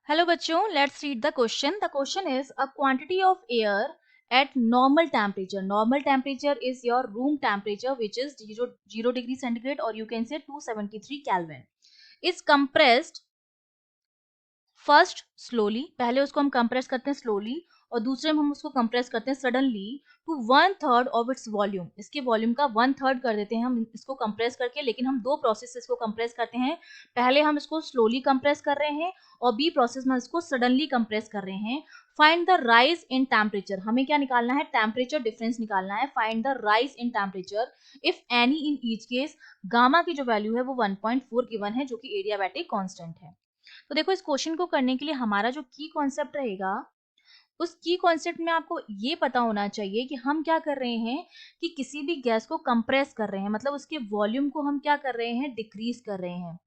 Hello बच्चों, let's read the question. The question is a quantity of air at normal temperature. Normal temperature is your room temperature, which is 0 degree centigrade, or you can say 273 Kelvin, is compressed first slowly. पहले उसको हम compress करते हैं slowly, और दूसरे में हम उसको कंप्रेस करते हैं suddenly to 1/3 of its volume. इसके वॉल्यूम का 1/3 कर देते हैं हम इसको कंप्रेस करके. लेकिन हम दो प्रोसेस से इसको कंप्रेस करते हैं. पहले हम इसको स्लोली कंप्रेस कर रहे हैं और बी प्रोसेस में इसको सडनली कंप्रेस कर रहे हैं. Find the rise in temperature. हमें क्या निकालना है? टेम्परेचर डिफरेंस निकालना है. Find the rise in temperature if any in each case. Gamma की जो वैल्यू है वो 1.4 गिवन है, जो कि एडियाबैटिक कांस्टेंट है. तो देखो, इस क्वेश्चन को करने के लिए हमारा जो की कॉन्सेप्ट रहेगा, उस की कॉन्सेप्ट में आपको ये पता होना चाहिए कि हम क्या कर रहे हैं कि किसी भी गैस को कंप्रेस कर रहे हैं, मतलब उसके वॉल्यूम को हम क्या कर रहे हैं? डिक्रीज कर रहे हैं,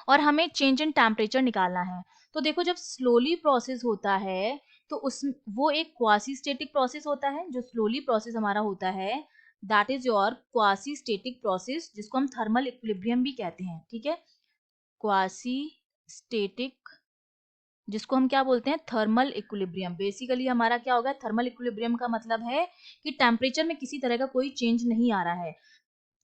और हमें चेंज इन टेम्परेचर निकालना है. तो देखो, जब स्लोली प्रोसेस होता है तो उस वो एक क्वासी स्टेटिक प्रोसेस होता है. जो स्लोली प्रोसेस हमारा होता है, that is your quasi static process, जिसको हम थर्मल इक्विलिब्रियम भी कहते हैं. ठीक है, क्वासी स्टेटिक, जिसको हम क्या बोलते हैं? Thermal equilibrium. बेसिकली हमारा क्या होगा? थर्मल इक्विलिब्रियम का मतलब है कि टेम्परेचर में किसी तरह का कोई चेंज नहीं आ रहा है.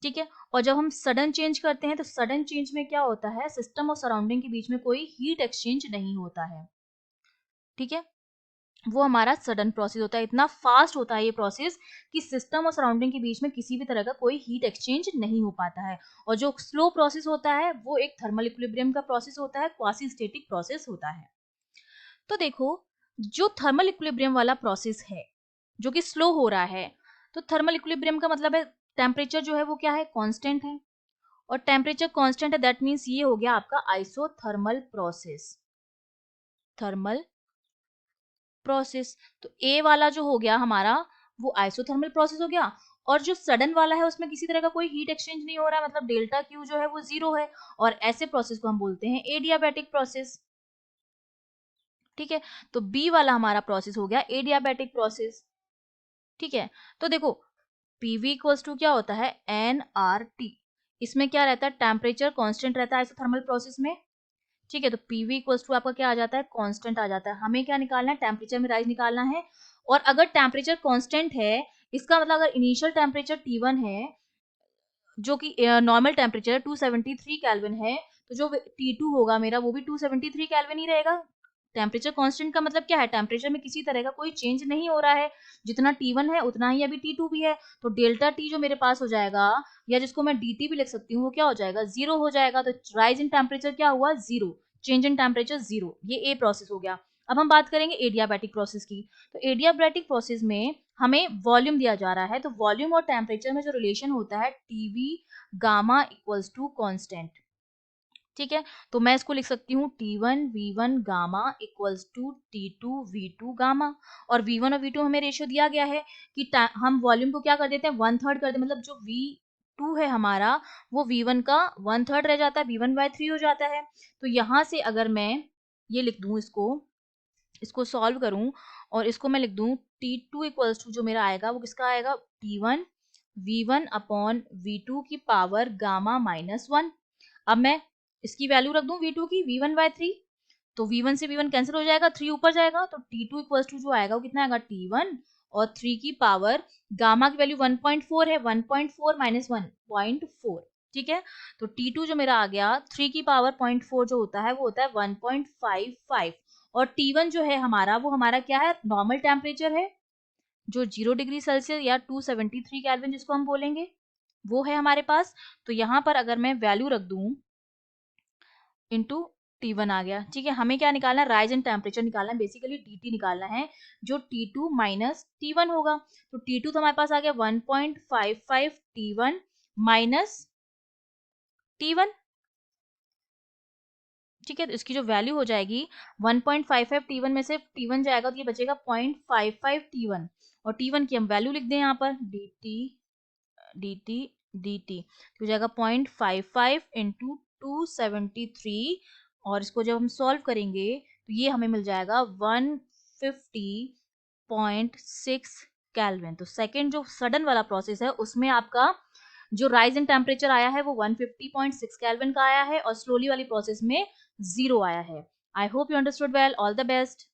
ठीक है, और जब हम सडन चेंज करते हैं तो सडन चेंज में क्या होता है? सिस्टम और सराउंडिंग के बीच में कोई हीट एक्सचेंज नहीं होता है. ठीक है, वो हमारा सडन प्रोसेस होता है. इतना फास्ट होता है ये प्रोसेस कि सिस्टम और सराउंडिंग के बीच में किसी भी तरह का कोई हीट एक्सचेंज नहीं हो पाता है. और जो स्लो प्रोसेस होता है वो एक थर्मल इक्विलिब्रियम का प्रोसेस होता है, क्वासी स्टेटिक प्रोसेस होता है. तो देखो, जो थर्मल इक्विलिब्रियम वाला प्रोसेस है जो कि स्लो हो रहा है, तो थर्मल इक्विलिब्रियम का मतलब है टेम्परेचर जो है वो क्या है? कांस्टेंट है. और टेम्परेचर कांस्टेंट है, दैट मींस ये हो गया आपका आइसोथर्मल प्रोसेस. Thermal process. तो ए वाला जो हो गया हमारा, वो आइसोथर्मल प्रोसेस हो गया. और जो सडन वाला है उसमें किसी तरह का कोई हीट एक्सचेंज नहीं हो रहा है, मतलब डेल्टा क्यू जो है वो 0 है. और ऐसे प्रोसेस को हम बोलते हैं एडियाबैटिक प्रोसेस. ठीक है, तो बी वाला हमारा प्रोसेस हो गया एडियाबैटिक प्रोसेस. ठीक है, तो देखो, पीवी इक्वल्स टू क्या होता है? N R T. इसमें क्या रहता है? टेम्परेचर कांस्टेंट रहता है आइसोथर्मल प्रोसेस में. ठीक है, तो पीवी इक्वल्स टू आपका क्या आ जाता है? कांस्टेंट आ जाता है. हमें क्या निकालना है? टेम्परेचर में राइज निकालना है. और अगर टेम्परेचर कांस्टेंट है, इसका मतलब अगर इनिशियल टेम्परेचर T1 है, जो कि नॉर्मल टेम्परेचर 273 केल्विन है, तो जो T2 होगा मेरा, वो भी 273 केल्विन ही रहेगा. टेम्परेचर कांस्टेंट का मतलब क्या है? टेम्परेचर में किसी तरह का कोई चेंज नहीं हो रहा है. जितना T1 है उतना ही अभी T2 भी है. तो डेल्टा T जो मेरे पास हो जाएगा, या जिसको मैं DT भी लिख सकती हूँ, वो क्या हो जाएगा? 0 हो जाएगा. तो राइज इन टेम्परेचर क्या हुआ? 0. Change in temperature 0. ये ए प्रोसेस हो गया. अब हम बात करेंगे एडियाबैटिक प्रोसेस की. तो एडियाबैटिक प्रोसेस में हमें वॉल्यूम दिया जा रहा है. तो वॉल्यूम और टेम्परेचर में जो रिलेशन होता है, TV gamma equals to constant. ठीक है, तो मैं इसको लिख सकती हूँ T1 V1 gamma equals to T2 V2 gamma. और V1 और V2 हमें रेशियो दिया गया है कि हम वॉल्यूम को क्या कर देते हैं? 1/3 कर देते हैं. मतलब जो V2 है हमारा, वो V1 का 1/3 रह जाता है, V1/3 हो जाता है. तो यहां से अगर मैं ये लिख दूं, इसको इसको सॉल्व करूं, और इसको मैं लिख दूं T2 इक्वल्स टू, जो मेरा आएगा वो किसका आएगा? T1 V1 अपॉन V2 की पावर गामा -1. अब मैं इसकी वैल्यू रख दूं V2 की, V1/3. तो V1 से V1 कैंसिल हो जाएगा, 3 ऊपर जाएगा. तो T2 इक्वल्स टू जो आएगा वो कितना आएगा? T1 और 3 की पावर गामा की वैल्यू 1.4 है, 1.4 माइनस 1.4. ठीक है, तो T2 जो मेरा आ गया, 3 की पावर 0.4 जो होता है वो होता है 1.55. और T1 जो है हमारा, वो हमारा क्या है? नॉर्मल टेम्परेचर है, जो 0 डिग्री सेल्सियस या 273 केल्विन जिसको हम बोलेंगे, वो है हमारे पास. तो यहाँ पर अगर मैं वैल्यू रख दूं, इंटू T1 आ गया. ठीक है, हमें क्या निकालना है? राइज इन टेम्परेचर निकालना है, बेसिकली DT निकालना है, जो T2 माइनस T1 होगा. तो T2 तो हमारे पास आ गया 1.55 T1 माइनस T1. ठीक है, तो इसकी जो वैल्यू हो जाएगी 1.55 T1 में से T1 जाएगा तो ये बचेगा 0.55 T1. और T1 की हम वैल्यू लिख दें यहाँ पर, dt हो जाएगा 0.55 इंटू 273. और इसको जब हम सॉल्व करेंगे तो ये हमें मिल जाएगा 150.6 केल्विन. तो सेकंड जो सडन वाला प्रोसेस है, उसमें आपका जो राइज इन टेम्परेचर आया है वो 150.6 केल्विन का आया है, और स्लोली वाली प्रोसेस में 0 आया है. I hope you understood well. All the best.